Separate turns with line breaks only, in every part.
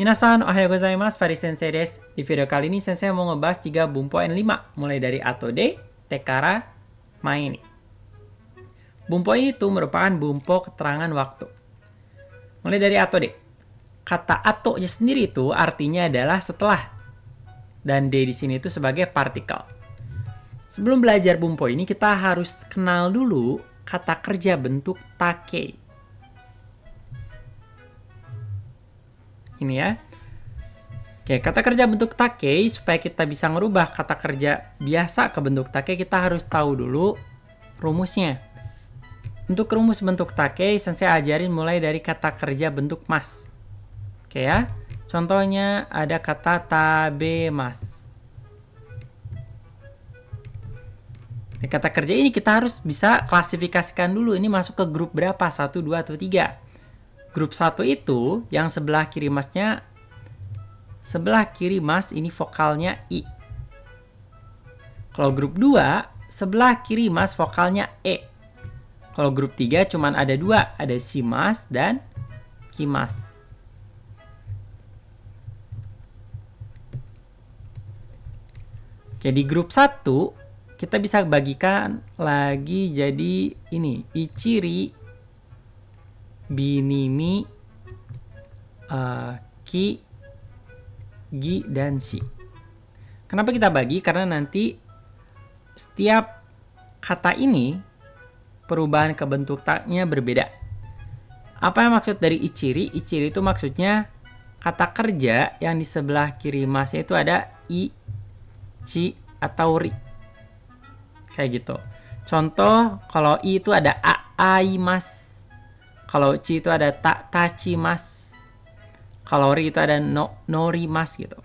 Minasan, ohayo gozaimasu, Fari Sensei desu. Di video kali ini Sensei mau ngebahas 3 bunpo N5, mulai dari atode, tekara, maini. Bunpo ini tuh merupakan bunpo keterangan waktu. Mulai dari atode. Kata ato-nya sendiri itu artinya adalah setelah. Dan de di sini itu sebagai partikel. Sebelum belajar bunpo ini kita harus kenal dulu kata kerja bentuk take. Ini ya. Oke, kata kerja bentuk take, supaya kita bisa ngerubah kata kerja biasa ke bentuk take, kita harus tahu dulu rumusnya. Untuk rumus bentuk take, Sensei ajarin mulai dari kata kerja bentuk mas. Oke ya. Contohnya ada kata tabemas. Di kata kerja ini kita harus bisa klasifikasikan dulu ini masuk ke grup berapa, 1, 2, atau 3. Grup 1 itu yang sebelah kiri masnya, sebelah kiri mas ini vokalnya I. Kalau grup 2, sebelah kiri mas vokalnya E. Kalau grup 3 cuman ada 2, ada shimas dan kimas. Oke, di grup 1 kita bisa bagikan lagi jadi ini, ichiri, binimi, ki, gi, dan shi. Kenapa kita bagi? Karena nanti setiap kata ini perubahan ke bentuk taknya berbeda. Apa yang maksud dari ichiri? Ichiri itu maksudnya kata kerja yang di sebelah kiri masnya itu ada i, chi, atau ri. Kayak gitu. Contoh, kalau i itu ada a, aimas. Kalau chi itu ada tachimas. Kalau ri itu ada norimas gitu.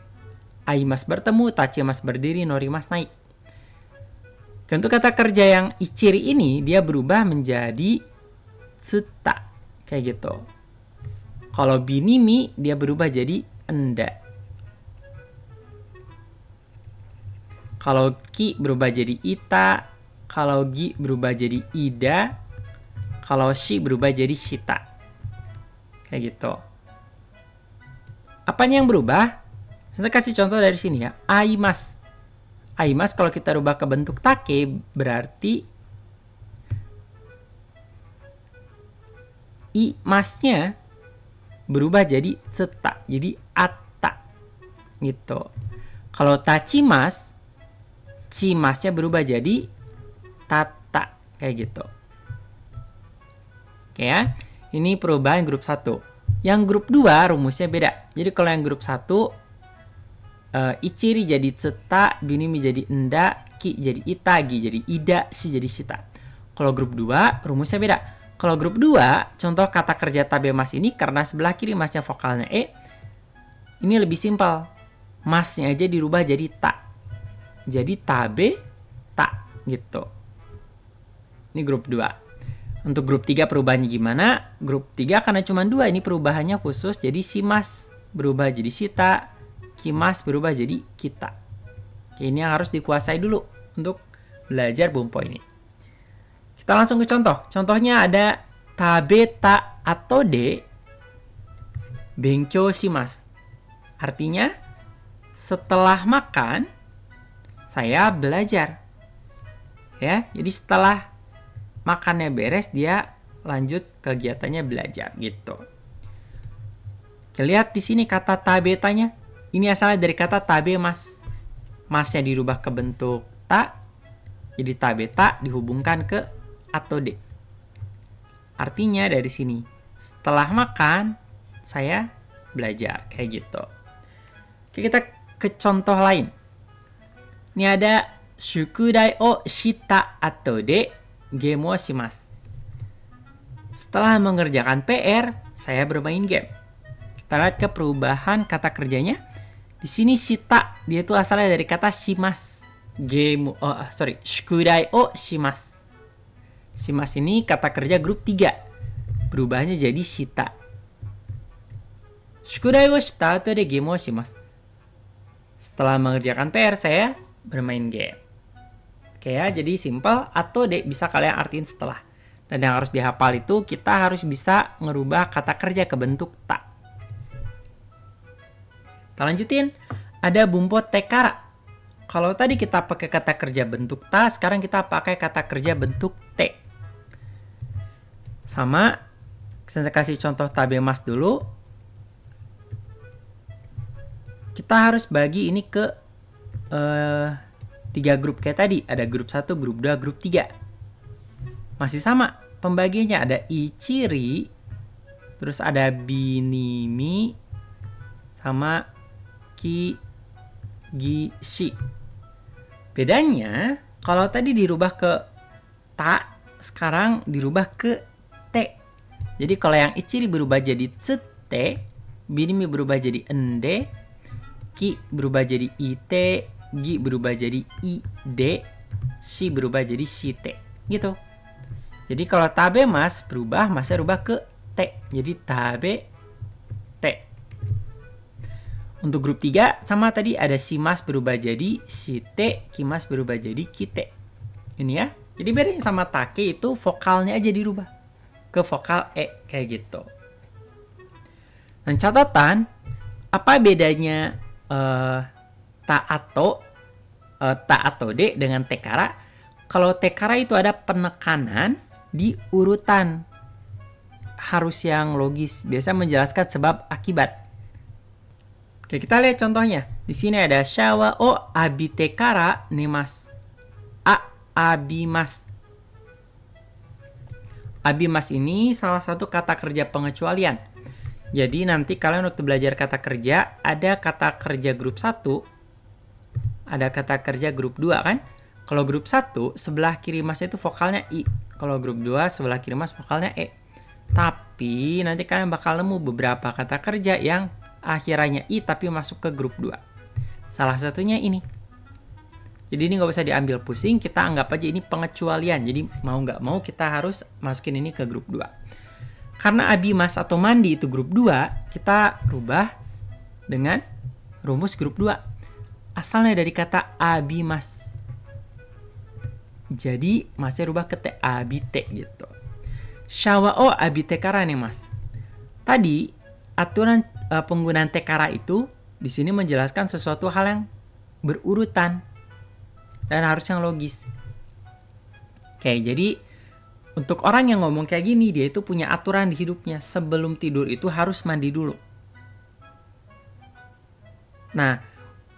Aimas bertemu, tachimas berdiri, norimas naik. Untuk kata kerja yang ichiri ini, dia berubah menjadi tsuta. Kayak gitu. Kalau binimi, dia berubah jadi enda. Kalau ki berubah jadi ita. Kalau gi berubah jadi ida. Kalau shi berubah jadi shita. Kayak gitu. Apanya yang berubah? Saya kasih contoh dari sini ya. Aimas. Aimas kalau kita rubah ke bentuk take berarti i masnya berubah jadi tsuta. Jadi atta. Gitu. Kalau tachimas, cimasnya berubah jadi tata. Kayak gitu. Oke ya, ini perubahan grup 1. Yang grup 2 rumusnya beda. Jadi kalau yang grup 1, ichiri jadi tsuta, binimi jadi enda, ki jadi ita, gi jadi ida, shi jadi shita. Kalau grup 2 rumusnya beda. Kalau grup 2, contoh kata kerja tabemas ini karena sebelah kiri masnya vokalnya e, ini lebih simpel. Masnya aja dirubah jadi ta. Jadi tabe, ta gitu. Ini grup 2. Untuk grup 3 perubahannya gimana? Grup 3 karena cuma 2, ini perubahannya khusus. Jadi shimas berubah jadi shita, kimas berubah jadi kita. Oke, ini yang harus dikuasai dulu untuk belajar bunpo ini. Kita langsung ke contoh. Contohnya ada tabeta atau de benkyou shimasu. Artinya setelah makan saya belajar. Ya, jadi setelah makannya beres, dia lanjut kegiatannya belajar gitu. Lihat di sini kata tabetanya. Ini asalnya dari kata tabemas. Masnya dirubah ke bentuk ta. Jadi tabeta dihubungkan ke atode. Artinya dari sini, setelah makan saya belajar kayak gitu. Oke, kita ke contoh lain. Ini ada shukudai o shita atode game wo shimasu. Setelah mengerjakan PR, saya bermain game. Kita lihat ke perubahan kata kerjanya. Di sini shita, dia itu asalnya dari kata shimas. Shukudai o shimasu. Shimas ini kata kerja grup 3. Berubahnya jadi shita. Shukudai wo shita atode game wo shimasu. Setelah mengerjakan PR, saya bermain game. Oke ya, jadi simple atau bisa kalian artiin setelah. Dan yang harus dihafal itu kita harus bisa ngerubah kata kerja ke bentuk ta. Kita lanjutin. Ada bumpo tekara. Kalau tadi kita pakai kata kerja bentuk ta, sekarang kita pakai kata kerja bentuk te. Sama, saya kasih contoh tabemas dulu. Kita harus bagi ini ke 3 grup kayak tadi. Ada grup 1, grup 2, grup 3. Masih sama pembagiannya. Ada ichiri, terus ada binimi, sama gishi. Bedanya, kalau tadi dirubah ke ta, sekarang dirubah ke te. Jadi kalau yang ichiri berubah jadi tsute, binimi berubah jadi ende, ki berubah jadi ite, gi berubah jadi ide, shi berubah jadi shite. Gitu. Jadi kalau tabe mas berubah, masnya rubah ke te. Jadi tabe te. Untuk grup 3 sama tadi ada shimas berubah jadi shite, kimas berubah jadi kite. Ini ya. Jadi bedanya sama take itu vokalnya aja dirubah ke vokal e kayak gitu. Dan catatan, apa bedanya ta atau de dengan tekara? Kalau tekara itu ada penekanan di urutan, harus yang logis, biasa menjelaskan sebab akibat. Oke, kita lihat contohnya. Di sini ada shawa o abitekara nemas. Abimas. Abimas ini salah satu kata kerja pengecualian. Jadi nanti kalian waktu belajar kata kerja, ada kata kerja grup 1, ada kata kerja grup 2 kan? Kalau grup 1, sebelah kiri mas itu vokalnya i. Kalau grup 2, sebelah kiri mas vokalnya e. Tapi nanti kalian bakal nemu beberapa kata kerja yang akhirannya i tapi masuk ke grup 2. Salah satunya ini. Jadi ini nggak usah diambil pusing, kita anggap aja ini pengecualian. Jadi mau nggak mau kita harus masukin ini ke grup 2. Karena abimas atau mandi itu grup 2, kita rubah dengan rumus grup 2. Asalnya dari kata abimas. Jadi masnya rubah ke te, abite gitu. Shawa o abite kara nih mas. Tadi aturan penggunaan tekara itu di sini menjelaskan sesuatu hal yang berurutan dan harus yang logis. Oke, jadi untuk orang yang ngomong kayak gini, dia itu punya aturan di hidupnya. Sebelum tidur itu harus mandi dulu. Nah,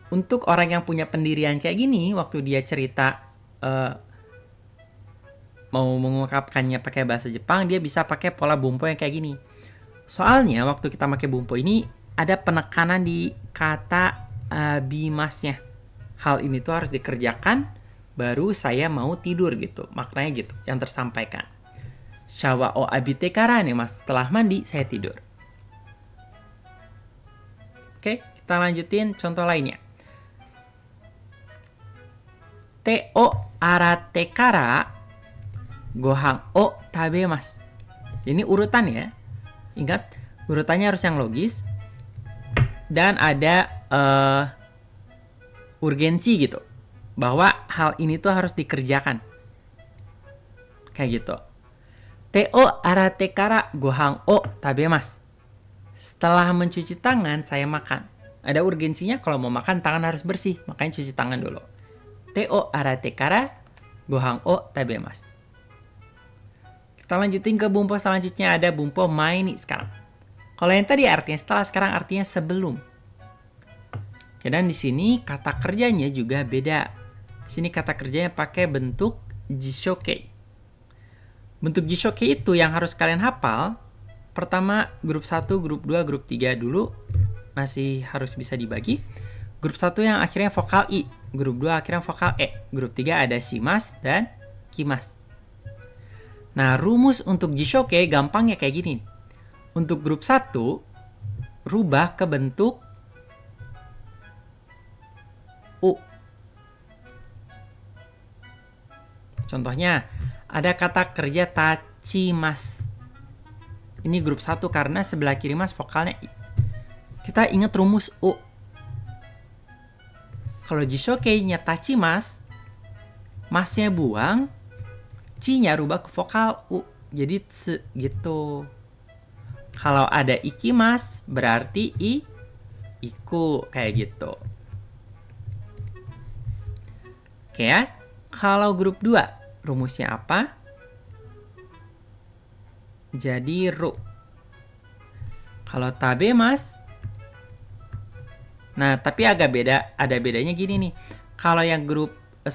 untuk orang yang punya pendirian kayak gini, waktu dia cerita mau mengungkapkannya pakai bahasa Jepang, dia bisa pakai pola bumpo yang kayak gini. Soalnya waktu kita pakai bumpo ini ada penekanan di kata abimasnya. Hal ini tuh harus dikerjakan baru saya mau tidur gitu. Maknanya gitu yang tersampaikan. Shawa o abite kara nih mas, setelah mandi saya tidur. Oke, kita lanjutin contoh lainnya. Te o arate kara gohan o tabemasu. Ini urutan ya. Ingat, urutannya harus yang logis. Dan ada urgensi gitu. Bahwa hal ini tuh harus dikerjakan. Kayak gitu. Te o arate kara gohan o tabemasu. Setelah mencuci tangan, saya makan. Ada urgensinya, kalau mau makan, tangan harus bersih. Makanya cuci tangan dulu. Te o arate kara gohan o tabemasu. Kita lanjutin ke bumpo selanjutnya, ada bumpo maini sekarang. Kalau yang tadi artinya setelah, sekarang artinya sebelum. Oke, dan di sini kata kerjanya juga beda. Di sini kata kerjanya pakai bentuk jishoke. Bentuk jishoke itu yang harus kalian hafal. Pertama, grup 1, grup 2, grup 3 dulu. Masih harus bisa dibagi. Grup 1 yang akhirnya vokal i. Grup 2 akhirnya vokal e. Grup 3 ada shimas dan kimas. Nah, rumus untuk jishoke gampangnya kayak gini. Untuk grup 1, rubah ke bentuk u. Contohnya, ada kata kerja tachimas. Ini grup 1 karena sebelah kiri mas vokalnya i. Kita ingat rumus u. Kalau jishoke-nya tachimas, masnya buang, ci-nya rubah ke vokal u. Jadi gitu. Kalau ada ikimas berarti i iku, kayak gitu. Oke ya. Kalau grup 2, rumusnya apa? Jadi ru. Kalau tabemas, nah tapi agak beda, ada bedanya gini nih. Kalau yang grup 1,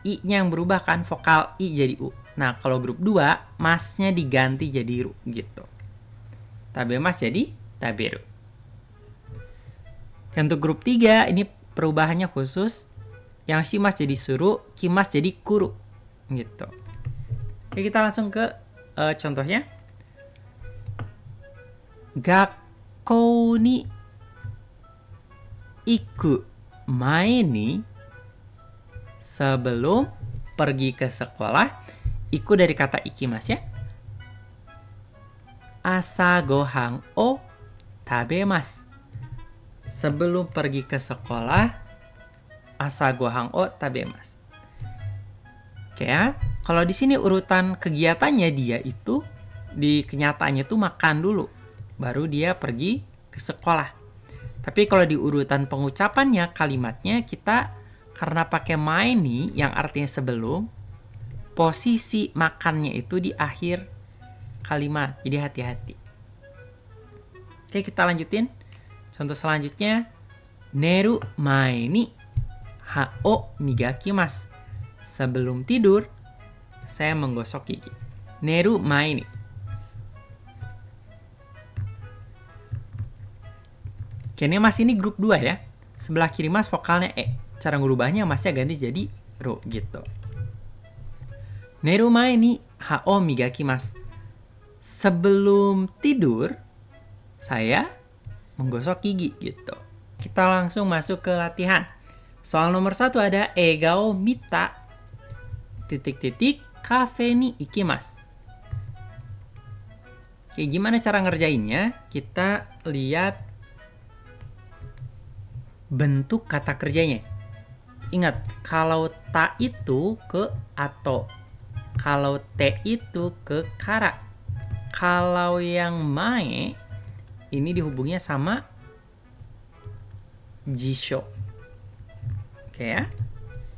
i-nya yang berubah kan, vokal i jadi u. Nah, kalau grup 2, masnya diganti jadi ru gitu. Tabemas jadi taberu. Untuk grup 3, ini perubahannya khusus. Yang shimas jadi suru, kimas jadi kuru gitu. Oke, kita langsung ke contohnya. Gakkou ni iku mae ni, sebelum pergi ke sekolah, iku dari kata ikimasu ya. Asa gohan o tabemasu. Sebelum pergi ke sekolah, asa gohan o tabemasu. Oke ya, kalau di sini urutan kegiatannya dia itu di kenyataannya tuh makan dulu, baru dia pergi ke sekolah. Tapi kalau di urutan pengucapannya, kalimatnya kita karena pakai mae ni yang artinya sebelum, posisi makannya itu di akhir kalimat. Jadi hati-hati. Oke, kita lanjutin. Contoh selanjutnya, neru mae ni ha o migakimasu. Sebelum tidur, saya menggosok gigi. Neru mae ni. Oke, ini mas ini grup 2 ya. Sebelah kiri mas vokalnya e. Cara ngubahnya masnya ganti jadi ru gitu. Neru mae ni ha o migakimasu. Sebelum tidur, saya menggosok gigi gitu. Kita langsung masuk ke latihan. Soal nomor 1 ada egao mita titik-titik kafe ni ikimasu. Oke, gimana cara ngerjainnya? Kita lihat bentuk kata kerjanya. Ingat, kalau ta itu ke ato. Kalau te itu ke kara. Kalau yang mae ini dihubungnya sama jisho. Oke ya.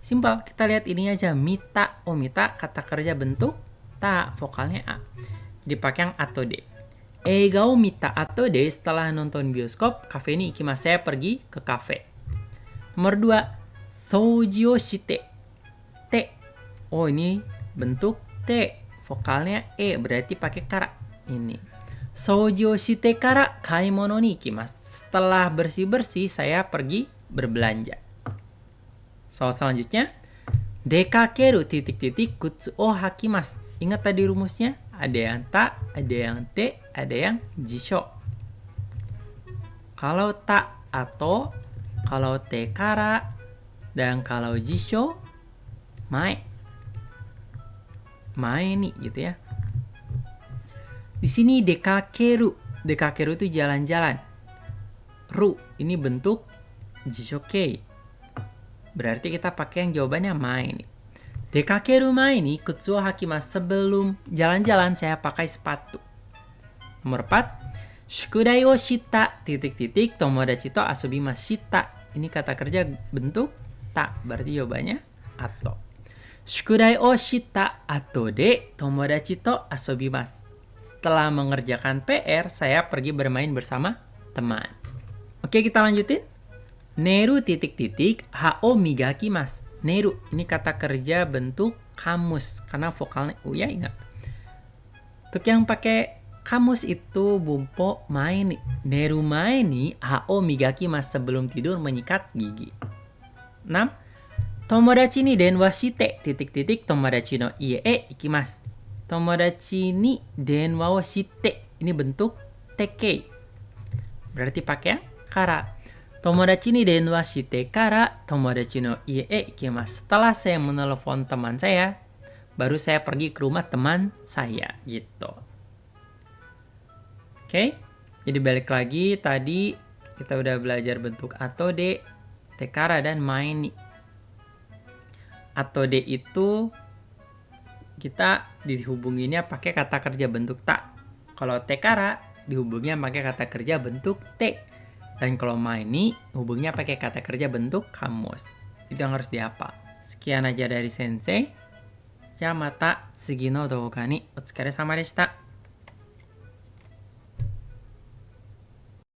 Simpel, kita lihat ini aja. Mita, oh mita kata kerja bentuk ta, vokalnya a. Dipakai yang ato de. Egao mita ato de, setelah nonton bioskop, kafe ni ikimasu, saya pergi ke kafe. Nomor 2, souji o shite. Te. Oh ini bentuk te, vokalnya e, berarti pakai kara. Ini. Souji o shite kara kaimono ni ikimasu. Setelah bersih-bersih, saya pergi berbelanja. Soal selanjutnya, dekakeru titik-titik kutsu o hakimasu. Ingat tadi rumusnya? Ada yang ta, ada yang te, ada yang jisho. Kalau ta ato, kalau te kara, dan kalau jisho mae. Mae ni gitu ya. Di sini dekakeru. Dekakeru itu jalan-jalan. Ru ini bentuk jishokei. Berarti kita pakai yang jawabannya mae ni. Dekakeru mae ni kutsu o hakimasu. Sebelum jalan-jalan saya pakai sepatu. Nomor 4. Shukudai o shita titik-titik tomodachi to asobimasu shita. Ini kata kerja bentuk ta. Berarti jawabannya ato. Shukudai o shita ato de tomodachi to asobimasu. Setelah mengerjakan PR, saya pergi bermain bersama teman. Oke, kita lanjutin. Neru titik-titik ha o migakimasu. Neru ini kata kerja bentuk kamus karena vokalnya u ya, ingat. Untuk yang pakai kamus itu bumpo mae ni. Neru mae ni ha o migakimasu, sebelum tidur menyikat gigi. 6. Tomodachi ni denwa shite titik-titik tomodachi no ie e ikimasu. Tomodachi ni denwa o shite. Ini bentuk teke. Berarti pakai kara. Tomodachi ni denwa shite kara tomodachi no ie e ikimasu. Setelah saya menelepon teman saya, baru saya pergi ke rumah teman saya gitu. Oke. Jadi balik lagi, tadi kita udah belajar bentuk ato de, tekara dan mae ni. Ato de itu kita dihubunginya pakai kata kerja bentuk ta. Kalau tekara dihubunginya pakai kata kerja bentuk te. Dan kalau ma ini hubungnya pakai kata kerja bentuk kamus. Itu yang harus dihafal. Sekian aja dari Sensei. じゃあまた次の動画にお疲れ様でした。